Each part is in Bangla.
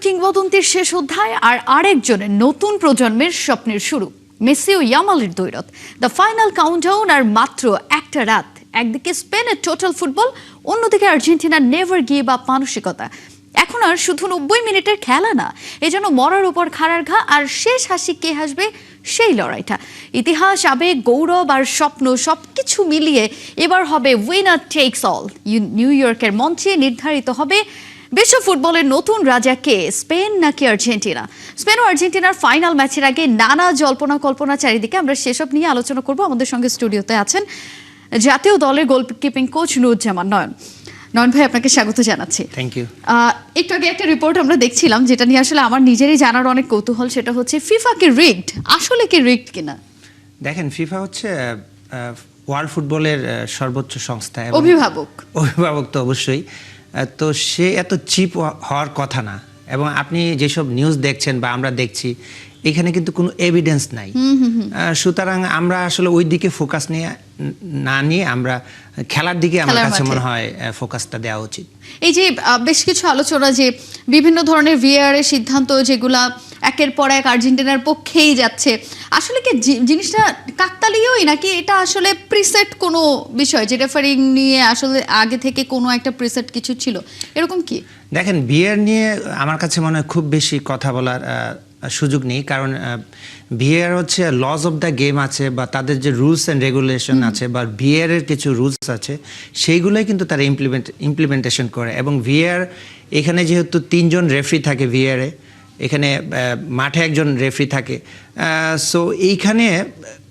কিংবদন্তির শেষ অধ্যায় আর আরেকজনের নতুন প্রজন্মের স্বপ্নের শুরু। মেসি ও ইয়ামালের দ্বৈরথ, দ্য ফাইনাল কাউন্টডাউন আর মাত্র একটা রাত। একদিকে স্পেনের টোটাল ফুটবল, অন্যদিকে আর্জেন্টিনার নেভার গিভ আপ মানসিকতা। এখন আর শুধু 90 মিনিটের খেলা না, এ যেন মরার উপর খাড়ার ঘা, আর শেষ হাসি কে হাসবে সেই লড়াইটা। ইতিহাস, আবেগ, গৌরব আর স্বপ্ন সবকিছু মিলিয়ে এবার হবে উইনার টেকস অল। নিউ ইয়র্কের মঞ্চে নির্ধারিত হবে বিশ্ব ফুটবলের নতুন রাজা কে, স্পেন নাকি আর্জেন্টিনা। স্পেন ও আর্জেন্টিনার ফাইনাল ম্যাচের আগে নানা জল্পনা কল্পনা চারিদিকে, আমরা সেসব নিয়ে আলোচনা করব। আমাদের সঙ্গে স্টুডিওতে আছেন জাতীয় দলের গোলকিপিং কোচ নুরুজ্জামান নয়ন। নয়ন ভাই, আপনাকে স্বাগত জানাচ্ছি। Thank you. একটু আগে একটা রিপোর্ট আমরা দেখছিলাম, যেটা নিয়ে আসলে আমার নিজেরই জানার অনেক কৌতূহল। সেটা হচ্ছে ফিফা কি রিগড, আসলে কি রিগড কিনা? দেখেন, ফিফা হচ্ছে ওয়ার্ল্ড ফুটবলের সর্বোচ্চ সংস্থা, অভিভাবক তো অবশ্যই। তো সে এত চিপ হওয়ার কথা না। এবং আপনি যেসব নিউজ দেখছেন বা আমরা দেখছি, এখানে কিন্তু কোনো এভিডেন্স নাই। সুতরাং আমরা আসলে ওই দিকে ফোকাস না নিয়ে আমরা খেলার দিকে আমার কাছে মনে হয় ফোকাসটা দেওয়া উচিত। এই যে বেশ কিছু আলোচনা, যে বিভিন্ন ধরনের ভিএআর এর সিদ্ধান্ত যেগুলা একের পর এক আর্জেন্টিনার পক্ষেই যাচ্ছে, আসলে কি জিনিসটা কাকতালীয়ই, নাকি এটা আসলে প্রিসেট কোনো বিষয়, যে রেফারিং নিয়ে আসলে আগে থেকে কোনো একটা প্রিসেট কিছু ছিল, এরকম কি? দেখেন, ভিএআর নিয়ে আমার কাছে মনে হয় খুব বেশি কথা বলার সুযোগ নেই। কারণ ভিএআর হচ্ছে লজ অফ দ্য গেম আছে, বা তাদের যে রুলস অ্যান্ড রেগুলেশন আছে, বা ভিএআর এর কিছু রুলস আছে, সেইগুলোই কিন্তু তারা ইমপ্লিমেন্টেশন করে। এবং ভিএআর এখানে যেহেতু 3 জন রেফারি থাকে ভিএআরে, এখানে মাঠে একজন রেফারি থাকে, সো এইখানে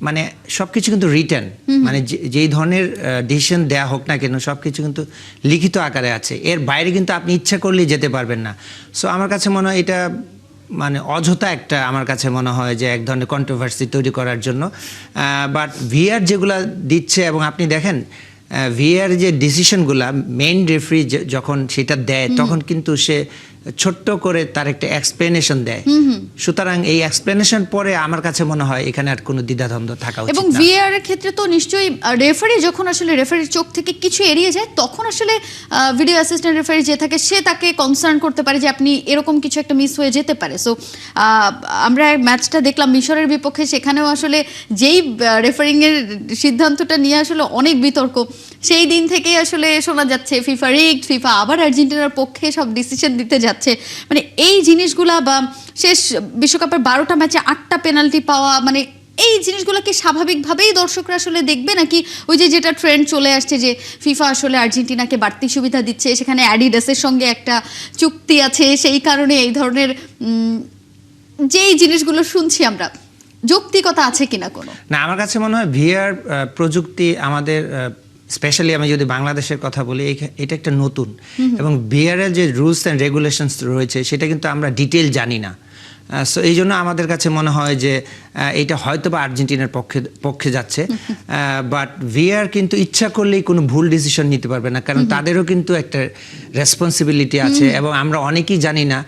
মানে সব কিছু কিন্তু রিটেন, মানে যেই ধরনের ডিসিশন দেয়া হোক না কেন, সব কিছু কিন্তু লিখিত আকারে আছে। এর বাইরে কিন্তু আপনি ইচ্ছা করলেই যেতে পারবেন না। সো আমার কাছে মনে হয় এটা মানে অযথা একটা, আমার কাছে মনে হয় যে এক ধরনের কন্ট্রোভার্সি তৈরি করার জন্য। বাট ভিআর যেগুলা দিচ্ছে, এবং আপনি দেখেন ভিআর যে ডিসিশনগুলা মেইন রেফারি যখন সেটা দেয়, তখন কিন্তু সে ছোট্ট করে তার একটা এক্সপ্লেনেশন দেয়। সুতরাং এই এক্সপ্লেনেশন পরে আমার কাছে মনে হয় এখানে আর কোনো দ্বিধাদ্বন্দ্ব থাকা উচিত না। এবং ভিআর এর ক্ষেত্রে তো নিশ্চয়ই রেফারি যখন আসলে রেফারির চোখ থেকে কিছু এড়িয়ে যায়, তখন আসলে ভিডিও অ্যাসিস্ট্যান্ট রেফারি যে থাকে, সে তাকে কনসার্ন করতে পারে যে আপনি এরকম কিছু একটা মিস হয়ে যেতে পারে। সো আমরা ম্যাচটা দেখলাম মিশরের বিপক্ষে, সেখানেও আসলে যেই রেফারিং এর সিদ্ধান্তটা নিয়ে আসলে অনেক বিতর্ক, সেই দিন থেকেই আসলে শোনা যাচ্ছে ফিফা রিগড, ফিফা আবার আর্জেন্টিনার পক্ষে সব ডিসিশন দিতে যাচ্ছে। মানে এই জিনিসগুলা, বা শেষ বিশ্বকাপের 12টা ম্যাচে 8টা পেনাল্টি পাওয়া, মানে এই জিনিসগুলো কি স্বাভাবিকভাবেই দর্শকরা আসলে দেখবে, নাকি ওই যে যেটা ট্রেন্ড চলে আসছে যে ফিফা আসলে আর্জেন্টিনাকে বাড়তি সুবিধা দিচ্ছে, সেখানে অ্যাডিডাসের সঙ্গে একটা চুক্তি আছে, সেই কারণে এই ধরনের যেই জিনিসগুলো শুনছি আমরা, যৌক্তিকতা আছে কিনা কোনো? না, আমার কাছে মনে হয় ভিআর প্রযুক্তি আমাদের, স্পেশালি আমি যদি বাংলাদেশের কথা বলি, এটা একটা নতুন, এবং ভিআর এর যে রুলস অ্যান্ড রেগুলেশনস রয়েছে সেটা কিন্তু আমরা ডিটেল জানি না। সো এই জন্য আমাদের কাছে মনে হয় যে এটা হয়তো বা আর্জেন্টিনার পক্ষে যাচ্ছে। বাট ভিআর কিন্তু ইচ্ছা করলেই কোনো ভুল ডিসিশন নিতে পারবে না, কারণ তাদেরও কিন্তু একটা রেসপন্সিবিলিটি আছে। এবং আমরা অনেকেই জানি না,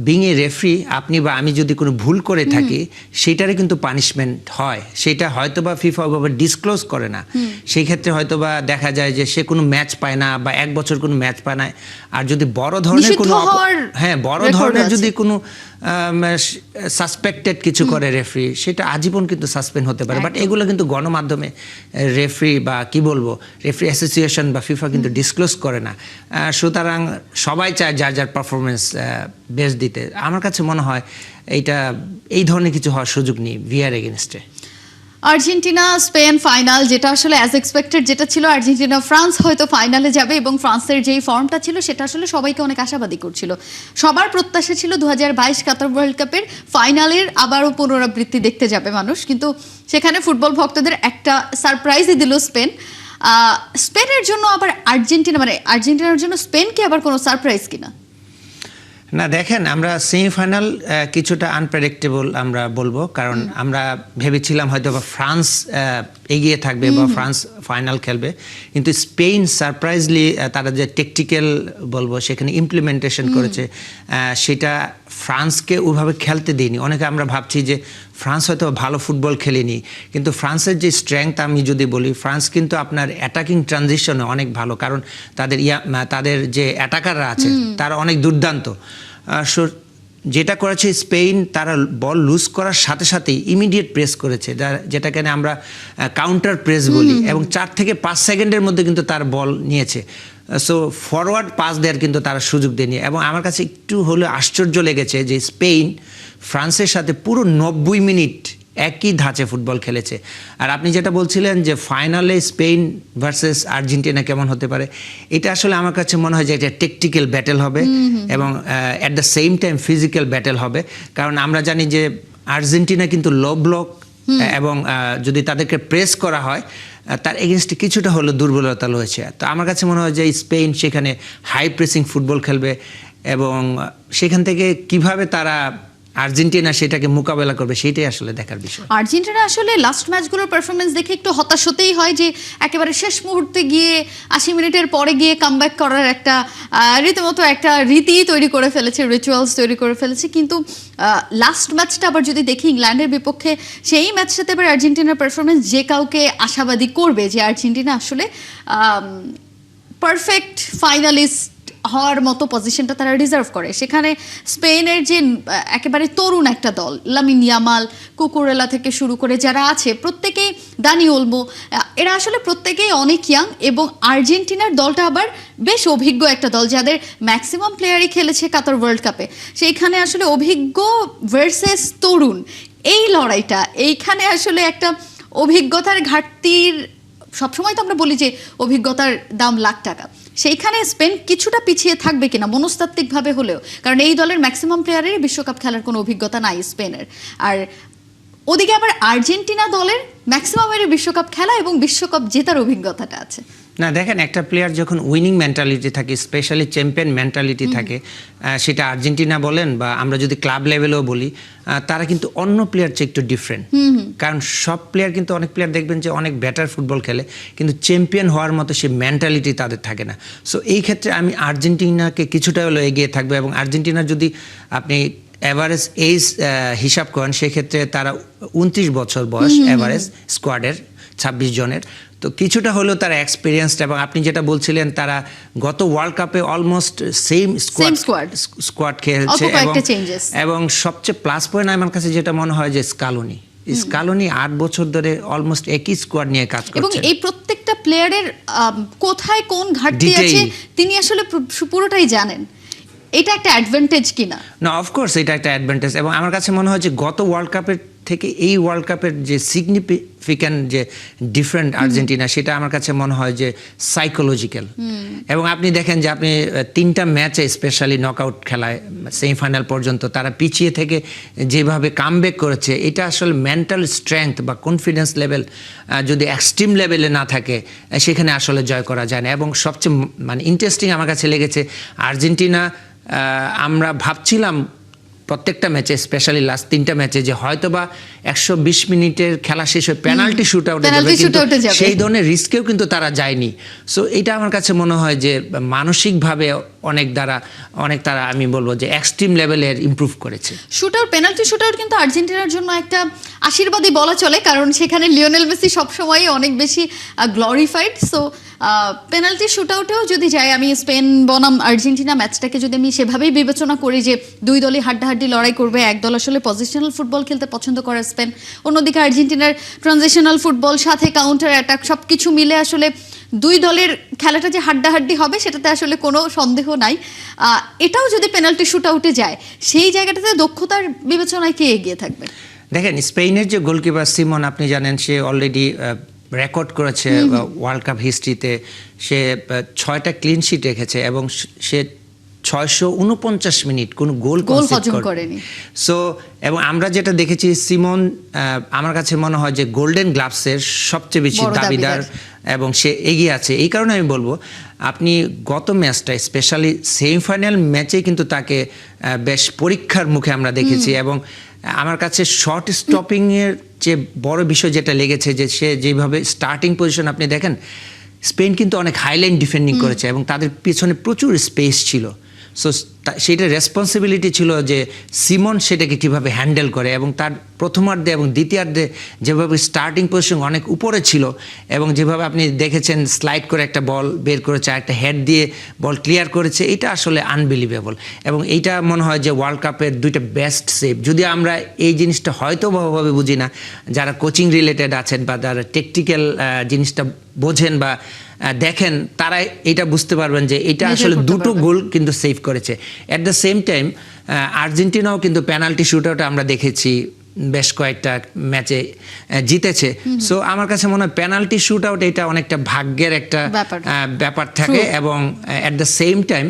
বিং এ রেফারি, আপনি বা আমি যদি কোনো ভুল করে থাকি, সেটারই কিন্তু পানিশমেন্ট হয়। সেটা হয়তো বা ফিফা ওভাবে ডিসক্লোজ করে না। সেই ক্ষেত্রে হয়তো বা দেখা যায় যে সে কোনো ম্যাচ পায় না, বা 1 বছর কোনো ম্যাচ পায় না। আর যদি বড় ধরনের কোনো, বড় ধরনের যদি কোনো সাসপেক্টেড কিছু করে রেফারি, সেটা আজীবন কিন্তু সাসপেন্ড হতে পারে। বাট এগুলো কিন্তু গণমাধ্যমে রেফারি বা কি বলবো, রেফারি অ্যাসোসিয়েশন বা ফিফা কিন্তু ডিসক্লোজ করে না। সুতরাং সবাই চায় যার যার পারফরমেন্স বেস্ট দিতে। আমার কাছে মনে হয় এই ধরনের কিছু হওয়ার সুযোগ নেই ভিআর এগেনস্টে। আর্জেন্টিনা স্পেন ফাইনাল, যেটা আসলে অ্যাজ এক্সপেক্টেড যেটা ছিল, আর্জেন্টিনা ফ্রান্স হয়তো ফাইনালে যাবে, এবং ফ্রান্সের যেই ফর্মটা ছিল সেটা আসলে সবাইকে অনেক আশাবাদী করছিল। সবার প্রত্যাশা ছিল 2022 কাতার ওয়ার্ল্ড কাপের ফাইনালের আবারও পুনরাবৃত্তি দেখতে যাবে মানুষ, কিন্তু সেখানে ফুটবল ভক্তদের একটা সারপ্রাইজই দিল স্পেন। স্পেনের জন্য আবার আর্জেন্টিনা, মানে আর্জেন্টিনার জন্য স্পেন কি আবার কোনো সারপ্রাইজ কিনা? না, দেখেন, আমরা সেমিফাইনাল কিছুটা আনপ্রেডিক্টেবল আমরা বলবো, কারণ আমরা ভেবেছিলাম হয়তো বা ফ্রান্স এগিয়ে থাকবে বা ফ্রান্স ফাইনাল খেলবে, কিন্তু স্পেন সারপ্রাইজলি তারা যে টেকটিক্যাল বলবো সেখানে ইমপ্লিমেন্টেশন করেছে, সেটা ফ্রান্সকে ওইভাবে খেলতে দেয়নি। অনেকে আমরা ভাবছি যে ফ্রান্স হয়তো ভালো ফুটবল খেলেনি, কিন্তু ফ্রান্সের যে স্ট্রেংথ আমি যদি বলি, ফ্রান্স কিন্তু আপনার অ্যাটাকিং ট্রানজিশনে অনেক ভালো, কারণ তাদের যে অ্যাটাকাররা আছে তারা অনেক দুর্দান্ত। যেটা করেছে স্পেন, তারা বল লুজ করার সাথে সাথেই ইমিডিয়েট প্রেস করেছে, যেটাকে আমরা কাউন্টার প্রেস বলি, এবং 4 থেকে 5 সেকেন্ডের মধ্যে কিন্তু তার বল নিয়েছে। সো ফরওয়ার্ড পাস দেওয়ার কিন্তু তারা সুযোগ দেয়নি। এবং আমার কাছে একটু হলে আশ্চর্য লেগেছে যে স্পেন ফ্রান্সের সাথে পুরো 90 মিনিট একই ধাঁচে ফুটবল খেলেছে। আর আপনি যেটা বলছিলেন যে ফাইনালে স্পেন ভার্সেস আর্জেন্টিনা কেমন হতে পারে, এটা আসলে আমার কাছে মনে হয় যে এটা টেকটিক্যাল ব্যাটেল হবে এবং at the same time physical battle হবে। কারণ আমরা জানি যে আর্জেন্টিনা কিন্তু লো ব্লক এবং যদি তাদেরকে প্রেস করা হয় তার এগেনস্টে কিছুটা হলো দুর্বলতা রয়েছে। তো আমার কাছে মনে হয় যে স্পেন সেখানে হাই প্রেসিং ফুটবল খেলবে এবং সেখান থেকে কিভাবে তারা আর্জেন্টিনা সেটাকে মোকাবেলা করবে সেটাই আসলে দেখার বিষয়। আর্জেন্টিনা আসলে লাস্ট ম্যাচগুলোর পারফরমেন্স দেখে একটু হতাশ হতেই হয় যে একেবারে শেষ মুহূর্তে গিয়ে 80 মিনিটের পরে গিয়ে কামব্যাক করার একটা রীতিমতো একটা রীতি তৈরি করে ফেলেছে, রিচুয়ালস তৈরি করে ফেলেছে। কিন্তু লাস্ট ম্যাচটা আবার যদি দেখি ইংল্যান্ডের বিপক্ষে, সেই ম্যাচটাতে এবার আর্জেন্টিনার পারফরমেন্স যে কাউকে আশাবাদী করবে যে আর্জেন্টিনা আসলে পারফেক্ট ফাইনালিস্ট হওয়ার মতো পজিশনটা তারা রিজার্ভ করে। সেখানে স্পেনের যে একেবারে তরুণ একটা দল, লামিন ইয়ামাল, কুকুরেলা থেকে শুরু করে যারা আছে প্রত্যেকেই, দানি ওলমো, এরা আসলে প্রত্যেকেই অনেক ইয়াং। এবং আর্জেন্টিনার দলটা আবার বেশ অভিজ্ঞ একটা দল, যাদের ম্যাক্সিমাম প্লেয়ারই খেলেছে কাতার ওয়ার্ল্ড কাপে। সেইখানে আসলে অভিজ্ঞ ভার্সেস তরুণ, এই লড়াইটা, এইখানে আসলে একটা অভিজ্ঞতার ঘাটতির, সবসময় তো আমরা বলি যে অভিজ্ঞতার দাম লাখ টাকা, সেইখানে স্পেন কিছুটা পিছিয়ে থাকবে কিনা মনস্তাত্ত্বিকভাবে হলেও, কারণ এই দলের ম্যাক্সিমাম প্লেয়ারেরই বিশ্বকাপ খেলার কোনো অভিজ্ঞতা নাই স্পেনের। আর ওদিকে আবার আর্জেন্টিনা দলের ম্যাক্সিমামেরই বিশ্বকাপ খেলা এবং বিশ্বকাপ জেতার অভিজ্ঞতাটা আছে। না দেখেন, একটা প্লেয়ার যখন উইনিং মেন্টালিটি থাকে, স্পেশালি চ্যাম্পিয়ন মেন্টালিটি থাকে, সেটা আর্জেন্টিনা বলেন বা আমরা যদি ক্লাব লেভেলেও বলি, তারা কিন্তু অন্য প্লেয়ার চেয়ে একটু ডিফারেন্ট। কারণ সব প্লেয়ার কিন্তু, অনেক প্লেয়ার দেখবেন যে অনেক বেটার ফুটবল খেলে, কিন্তু চ্যাম্পিয়ন হওয়ার মতো সে মেন্টালিটি তাদের থাকে না। সো এই ক্ষেত্রে আমি আর্জেন্টিনাকে কিছুটা হলেও এগিয়ে থাকবে। এবং আর্জেন্টিনার যদি আপনি এভারেজ এজ হিসাব করেন, সেক্ষেত্রে তারা 29 বছর বয়স এভারেজ স্কোয়াডের 26 জনের। তো কিছুটা হলেও তারা এক্সপিরিয়েন্সড। এবং আপনি যেটা বলছিলেন, তারা গত ওয়ার্ল্ড কাপে অলমোস্ট সেম স্কোয়াড খেলছে। এবং সবচেয়ে প্লাস পয়েন্ট আমার কাছে যেটা মনে হয় যে স্কালোনি 8 বছর ধরে অলমোস্ট একই স্কোয়াড নিয়ে কাজ করছেন। এবং এই প্রত্যেকটা প্লেয়ারের কোথায় কোন ঘাটতি আছে তিনি আসলে পুরোটাই জানেন। এটা একটা অ্যাডভান্টেজ কিনা? না, অফকোর্স এটা একটা অ্যাডভান্টেজ। এবং আমার কাছে মনে হয় যে গত ওয়ার্ল্ড কাপের থেকে এই ওয়ার্ল্ড কাপের যে সিগনিফিক্যান্ট যে ডিফারেন্ট আর্জেন্টিনা, সেটা আমার কাছে মনে হয় যে সাইকোলজিক্যাল। এবং আপনি দেখেন যে আপনি 3টা ম্যাচে, স্পেশালি নকআউট খেলায় সেমিফাইনাল পর্যন্ত তারা পিছিয়ে থেকে যেভাবে কামব্যাক করেছে, এটা আসলে মেন্টাল স্ট্রেংথ বা কনফিডেন্স লেভেল যদি এক্সট্রিম লেভেলে না থাকে, সেখানে আসলে জয় করা যায় না। এবং সবচেয়ে ইন্টারেস্টিং আমার কাছে লেগেছে আর্জেন্টিনা, আমরা ভাবছিলাম প্রত্যেকটা ম্যাচে, স্পেশালি লাস্ট 3টা ম্যাচে, যে হয়তোবা 120 মিনিটের খেলা শেষ হয়ে পেনাল্টি শুট আউটে যাবে, কিন্তু সেই ধরনের রিস্কেও কিন্তু তারা যায়নি। সো এটা আমার কাছে মনে হয় যে মানসিকভাবে অনেক তারা আমি বলবো যে এক্সট্রিম লেভেলের ইমপ্রুভ করেছে। পেনাল্টি শুট আউট কিন্তু আর্জেন্টিনার জন্য একটা আশীর্বাদই বলা চলে, কারণ সেখানে লিওনেল মেসি সবসময় অনেক বেশি গ্লোরিফাইড। সো পেনাল্টি শুট আউটেও যদি যাই, আমি স্পেন বনাম আর্জেন্টিনা ম্যাচটাকে যদি আমি সেভাবেই বিবেচনা করি যে দুই দলই হাড্ডাহাড্ডি লড়াই করবে, এক দল আসলে পজিশনাল ফুটবল খেলতে পছন্দ করে স্পেন, অন্যদিকে আর্জেন্টিনার ট্রানজিশনাল ফুটবল সাথে কাউন্টার অ্যাটাক সবকিছু মিলে আসলে দুই দলের খেলাটা যে হাড্ডাহাড্ডি হবে সেটাতে আসলে কোনো সন্দেহ নাই। এটাও যদি পেনাল্টি শুট আউটে যায়, সেই জায়গাটাতে দক্ষতার বিবেচনায় কে এগিয়ে থাকবে? দেখেন, স্পেনের যে গোলকিপার সিমন, আপনি জানেন সে অলরেডি রেকর্ড করেছে ওয়ার্ল্ড কাপ হিস্ট্রিতে, সে 6টা ক্লিন শিট রেখেছে এবং সে 649 মিনিট কোনো গোল করেনি। সো এবং আমরা যেটা দেখেছি, সিমন আমার কাছে মনে হয় যে গোল্ডেন গ্লাভসের সবচেয়ে বেশি দাবিদার এবং সে এগিয়ে আছে। এই কারণে আমি বলবো, আপনি গত ম্যাচটা, স্পেশালি সেমিফাইনাল ম্যাচে কিন্তু তাকে বেশ পরীক্ষার মুখে আমরা দেখেছি। এবং আমার কাছে শর্ট স্টপিংয়ের যে বড় বিষয় যেটা লেগেছে, যে সে যেভাবে স্টার্টিং পজিশন, আপনি দেখেন স্পেন কিন্তু অনেক হাইলাইন ডিফেন্ডিং করেছে এবং তাদের পিছনে প্রচুর স্পেস ছিল। সো সেটা রেসপন্সিবিলিটি ছিল যে সিমন সেটাকে কিভাবে হ্যান্ডেল করে, এবং তার প্রথমার্ধে এবং দ্বিতীয়ার্ধে যেভাবে স্টার্টিং পজিশন অনেক উপরে ছিল এবং যেভাবে আপনি দেখেছেন স্লাইড করে একটা বল বের করেছে, একটা হেড দিয়ে বল ক্লিয়ার করেছে, এটা আসলে আনবিলিভেবল। এবং এইটা মনে হয় যে ওয়ার্ল্ড কাপের দুইটা বেস্ট সেভ। যদি আমরা এই জিনিসটা হয়তো ভাবে বুঝি না, যারা কোচিং রিলেটেড আছেন বা যারা টেকনিক্যাল জিনিসটা বোঝেন বা দেখেন, তারা এটা বুঝতে পারবেন যে এটা আসলে দুটো গোল কিন্তু সেভ করেছে। অ্যাট দ্য সেম টাইম আর্জেন্টিনাও কিন্তু পেনাল্টি শুটআউটে আমরা দেখেছি বেশ কয়েকটা ম্যাচে জিতেছে। সো আমার কাছে মনে হয় পেনাল্টি শুটআউট এটা অনেকটা ভাগ্যের একটা ব্যাপার থাকে এবং অ্যাট দ্য সেম টাইম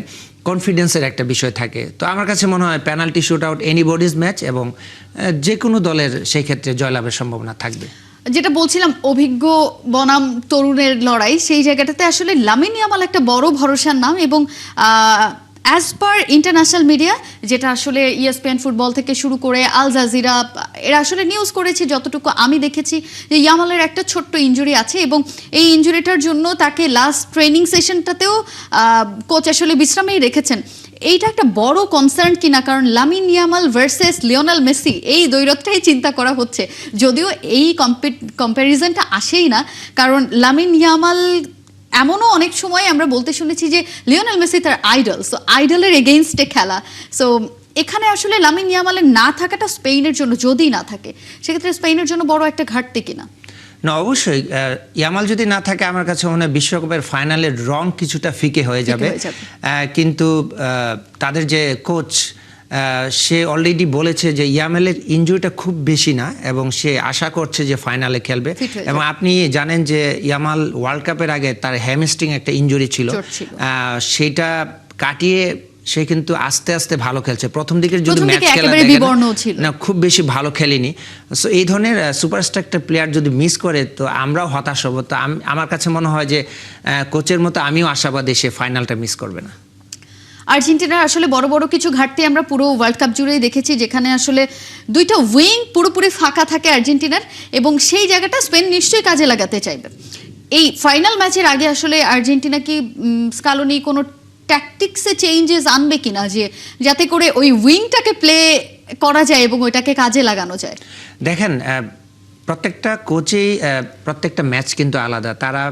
কনফিডেন্সের একটা বিষয় থাকে। তো আমার কাছে মনে হয় পেনাল্টি শুটআউট এনিবডিজ ম্যাচ এবং যে কোনো দলের সেই ক্ষেত্রে জয়লাভের সম্ভাবনা থাকবে। যেটা বলছিলাম অভিজ্ঞ বনাম তরুণের লড়াই, সেই জায়গাটাতে আসলে লামিন ইয়ামাল একটা বড় ভরসার নাম এবং অ্যাজ পার ইন্টারন্যাশনাল মিডিয়া, যেটা আসলে ESPN ফুটবল থেকে শুরু করে আল জাজিরা, এরা আসলে নিউজ করেছে, যতটুকু আমি দেখেছি যে ইয়ামালের একটা ছোট্ট ইনজুরি আছে এবং এই ইনজুরিটার জন্য তাকে লাস্ট ট্রেনিং সেশনটাতেও কোচ আসলে বিশ্রামেই রেখেছেন। এইটা একটা বড় কনসার্ন কিনা, কারণ Lamine Yamal versus Lionel Messi এই দ্বৈরথটাই চিন্তা করা হচ্ছে, যদিও এই কম্প্যারিজনটা আসেই না, কারণ লামিন ইয়ামাল এমনও অনেক সময় আমরা বলতে শুনেছি যে লিওনেল মেসি তার আইডল, সো আইডলের এগেইনস্টে খেলা। সো এখানে আসলে লামিন ইয়ামালের না থাকাটা স্পেনের জন্য, যদি না থাকে সেক্ষেত্রে স্পেনের জন্য বড় একটা ঘাটতি কিনা? না, অবশ্যই ইয়ামাল যদি না থাকে আমার কাছে মনে হয় বিশ্বকাপের ফাইনালের রং কিছুটা ফিকে হয়ে যাবে। কিন্তু তাদের যে কোচ সে অলরেডি বলেছে যে ইয়ামালের ইনজুরিটা খুব বেশি না এবং সে আশা করছে যে ফাইনালে খেলবে। এবং আপনি জানেন যে ইয়ামাল ওয়ার্ল্ড কাপের আগে তার হ্যামস্ট্রিং একটা ইনজুরি ছিল, সেটা কাটিয়ে সে কিন্তু আস্তে আস্তে ভালো খেলছে। প্রথম দিকের যদি ম্যাচ খেলা না, খুব বেশি ভালো খেলেনি। সো এই ধরনের সুপারস্টার একটা প্লেয়ার যদি মিস করে তো আমরাও হতাশ হব। তো আমার কাছে মনে হয় যে কোচের মতো আমিও আশাবাদী সে ফাইনালটা মিস করবে না। আর্জেন্টিনার আসলে বড় বড় কিছু ঘাটতি আমরা পুরো ওয়ার্ল্ড কাপ জুড়েই দেখেছি, যেখানে আসলে দুইটা উইং পুরোপুরি ফাঁকা থাকে আর্জেন্টিনার, এবং সেই জায়গাটা স্পেন নিশ্চয়ই কাজে লাগাতে চাইবে। এই ফাইনাল ম্যাচের আগে আসলে আর্জেন্টিনা কি স্কালোনি কোনো ট্যাকটিক্সে চেঞ্জেস আনবে কিনা, যে যাতে করে ওই উইংটাকে প্লে করা যায় এবং ওইটাকে কাজে লাগানো যায়? দেখেন, প্রত্যেকটা কোচেই প্রত্যেকটা ম্যাচ কিন্তু আলাদা। তারা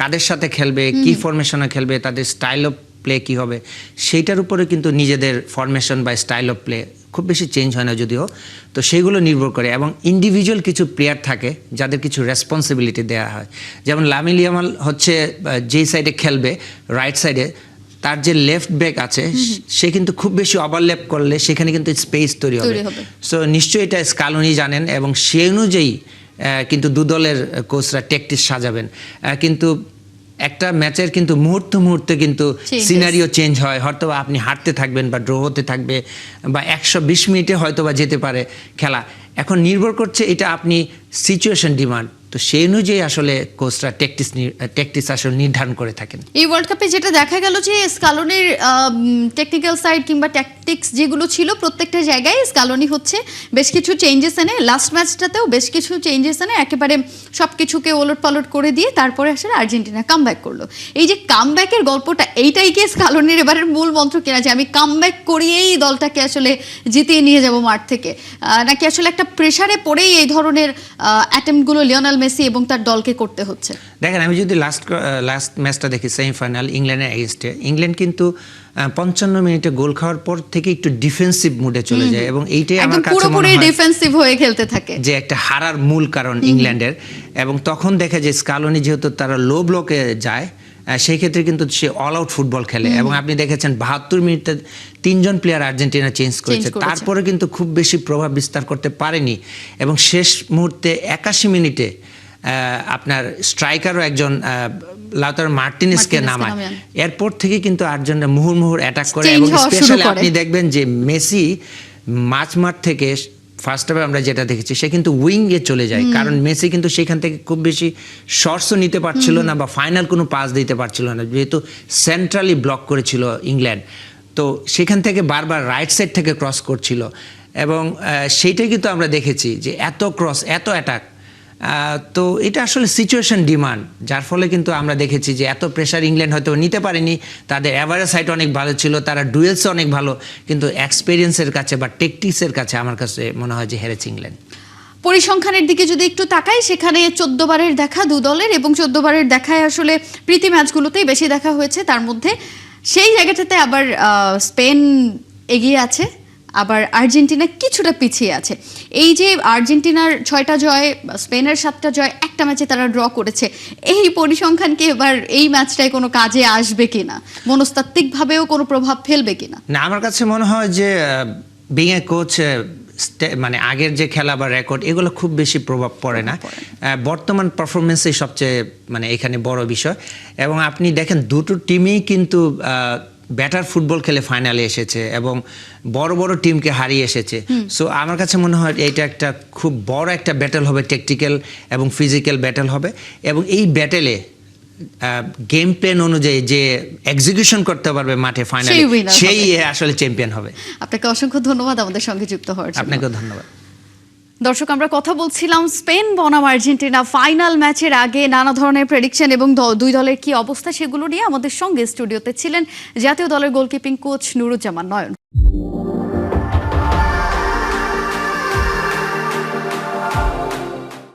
কাদের সাথে খেলবে, কি ফরমেশনে খেলবে, তাদের স্টাইল অফ প্লে কী হবে, সেইটার উপরে কিন্তু নিজেদের ফরমেশন বা স্টাইল অফ প্লে খুব বেশি চেঞ্জ হয় না যদিও। তো সেইগুলো নির্ভর করে এবং ইন্ডিভিজুয়াল কিছু প্লেয়ার থাকে যাদের কিছু রেসপন্সিবিলিটি দেওয়া হয়। যেমন লামিন ইয়ামাল হচ্ছে যেই সাইডে খেলবে, রাইট সাইডে তার যে লেফট ব্যাক আছে সে কিন্তু খুব বেশি ওভারল্যাপ করলে সেখানে কিন্তু স্পেস তৈরি হবে। সো নিশ্চয়ই এটা স্কালোনি জানেন এবং সেই অনুযায়ী কিন্তু দু দলের কোচরা ট্যাকটিক্স সাজাবেন। কিন্তু একটা ম্যাচের কিন্তু মুহূর্তে কিন্তু সিনারিও চেঞ্জ হয়। হয়তো আপনি হারতে থাকবেন বা ড্র হতে থাকবে বা 120 মিনিটে হয়তো বা যেতে পারে খেলা। এখন নির্ভর করছে এটা আপনি সিচুয়েশন ডিমান্ড, তো সেই অনুযায়ী আসলে কোচরা ট্যাকটিক্স আসলে নির্ধারণ করে থাকেন। এই ওয়ার্ল্ড কাপে যেটা দেখা গেল যে স্কালোনির টেকনিক্যাল সাইড কিংবা ট্যাকটিক্স যেগুলো ছিল প্রত্যেকটা জায়গায় স্কালোনি হচ্ছে বেশ কিছু চেঞ্জেস এনে, লাস্ট ম্যাচটাতেও বেশ কিছু চেঞ্জেস এনে একেবারে সব কিছুকে ওলটপালট করে দিয়ে তারপরে আসলে আর্জেন্টিনা কামব্যাক করলো। এই যে কামব্যাকের গল্পটা, এইটাই কি স্কালোনির এবারের মূল মন্ত্র কিনা, যে আমি কামব্যাক করিয়েই দলটাকে আসলে জিতিয়ে নিয়ে যাব মাঠ থেকে, নাকি আসলে একটা প্রেসারে পড়েই এই ধরনের অ্যাটেম্পটগুলো লিওনেল মেসি এবং তার দলকে করতে হচ্ছে? দেখেন, আমি যদি লাস্ট ম্যাচটা দেখি সেমিফাইনাল ইংল্যান্ডের এগেইনস্টে, ইংল্যান্ড কিন্তু 55 মিনিটে গোল খাওয়ার পর থেকে একটু ডিফেন্সিভ মুডে চলে যায় এবং এইটাই আমার কাছে মনে হয় ডিফেন্সিভ হয়ে খেলতে থাকে যে একটা হারার মূল কারণ ইংল্যান্ডের। এবং তখন দেখে যে স্কালোনি যেহেতু তারা লো ব্লকে যায়, সেই ক্ষেত্রে কিন্তু সে অল আউট ফুটবল খেলে এবং আপনি দেখেছেন 72 মিনিটে 3 জন প্লেয়ার আর্জেন্টিনা চেঞ্জ করেছে, তারপরে কিন্তু খুব বেশি প্রভাব বিস্তার করতে পারেনি। এবং শেষ মুহূর্তে 81 মিনিটে আপনার স্ট্রাইকারও একজন লাউতারো মার্টিনেজকে নামায়। এরপর থেকে কিন্তু আর্জেন্টিনা মুহুর্মুহুর অ্যাটাক করে এবং স্পেশালি আপনি দেখবেন যে মেসি মাঝমাঠ থেকে ফার্স্ট হাফে আমরা যেটা দেখেছি সে কিন্তু উইংয়ে চলে যায়, কারণ মেসি কিন্তু সেখান থেকে খুব বেশি শর্টসও নিতে পারছিল না বা ফাইনাল কোনো পাস দিতে পারছিল না, যেহেতু সেন্ট্রালি ব্লক করেছিল ইংল্যান্ড। তো সেখান থেকে বারবার রাইট সাইড থেকে ক্রস করছিল এবং সেইটাই কিন্তু আমরা দেখেছি যে এত ক্রস, এত অ্যাটাক তো এটা আসলে সিচুয়েশন ডিমান্ড, যার ফলে কিন্তু আমরা দেখেছি যে এত প্রেশার ইংল্যান্ড হয়তো নিতে পারেনি, তাদের অ্যাভারেজ সাইড অনেক ভালো ছিল, তারা ডুয়েলসে অনেক ভালো, কিন্তু এক্সপিরিয়েন্সের কাছে বা টেকটিক্সের কাছে আমার কাছে মনে হয় যে হেরেছে ইংল্যান্ড। পরিসংখ্যানের দিকে যদি একটু তাকাই, সেখানে 14 বারের দেখা দু দলের, এবং 14 বারের দেখায় আসলে প্রীতি ম্যাচগুলোতেই বেশি দেখা হয়েছে। তার মধ্যে সেই জায়গাটাতে আবার স্পেন এগিয়ে আছে, আবার আর্জেন্টিনা কিছুটা পিছিয়ে আছে। এই যে আর্জেন্টিনার 6টা জয়, স্পেনের 7টা জয়, একটা ম্যাচে তারা ড্র করেছে, এই পরিসংখ্যান কি এবার এই ম্যাচটায় কোনো কাজে আসবে কিনা, মনস্তাত্ত্বিকভাবেও কোনো প্রভাব ফেলবে কিনা? না, আমার কাছে মনে হয় যে বিং এ কোচ মানে আগের যে খেলা বা রেকর্ড এগুলো খুব বেশি প্রভাব পড়ে না, বর্তমান পারফরমেন্সই সবচেয়ে মানে এখানে বড় বিষয়। এবং আপনি দেখেন দুটো টিমই কিন্তু ব্যাটার ফুটবল খেলে ফাইনালে এসেছে এবং বড় বড় টিমকে হারিয়ে এসেছে। সো আমার কাছে মনে হয় এটা একটা খুব বড় একটা ব্যাটেল হবে, টেকটিক্যাল এবং ফিজিক্যাল ব্যাটেল হবে। এবং এই ব্যাটেলে গেম প্ল্যান অনুযায়ী যে এক্সিকিউশন করতে পারবে মাঠে ফাইনালে, সেই আসলে চ্যাম্পিয়ন হবে। আপনাকে অসংখ্য ধন্যবাদ আমাদের সঙ্গে যুক্ত হওয়ার জন্য। আপনাকেও ধন্যবাদ। দর্শক, আমরা কথা বলছিলাম স্পেন বনাম আর্জেন্টিনা ফাইনাল ম্যাচের আগে নানা ধরনের প্রেডিকশন এবং দুই দলের কি অবস্থা সেগুলো নিয়ে। আমাদের সঙ্গে স্টুডিওতে ছিলেন জাতীয় দলের গোলকিপিং কোচ নুরুজ্জামান নয়ন।